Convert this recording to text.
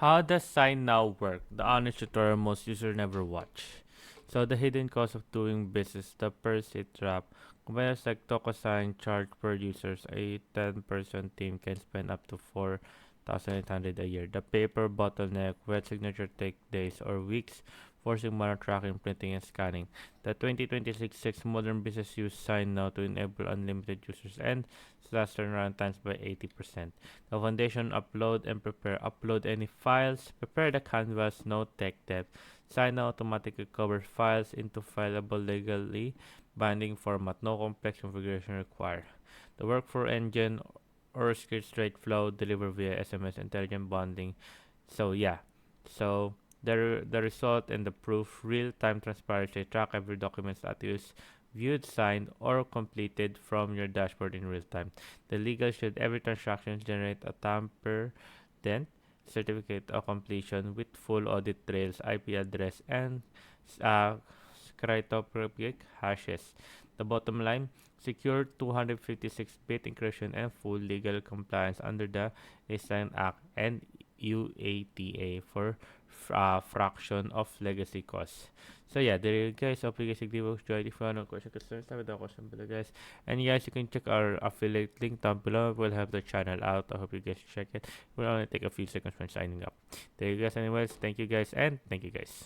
How does SignNow work? The honest tutorial most users never watch. So the hidden cost of doing business, the per seat trap. Companies like DocuSign charge per users. A 10-person team can spend up to 4,800 a year. The paper bottleneck, where signature take days or weeks, forcing manual tracking, printing, and scanning. The 2026 six modern business use SignNow to enable unlimited users and slash turnaround times by 80%. The foundation upload and prepare. Upload any files. Prepare the canvas, no tech debt. Sign automatically covers files into fileable legally binding format. No complex configuration required. The workflow engine or straight flow deliver via SMS intelligent bonding. So yeah. So the result and the proof real time transparency track every document status viewed, signed, or completed from your dashboard in real time. The legal should every transaction generate a tamper then certificate of completion with full audit trails, IP address, and uh, cryptographic hashes. The bottom line, secure 256-bit encryption and full legal compliance under the Design Act and UATA for fraction of legacy costs. So yeah, there you guys. Hope you guys enjoyed. If you have no question, concerns, have a question below, guys. And guys, you can check our affiliate link down below. We'll have the channel out. I hope you guys check it. We'll only take a few seconds when signing up. There you guys. Anyways, thank you guys, and thank you guys.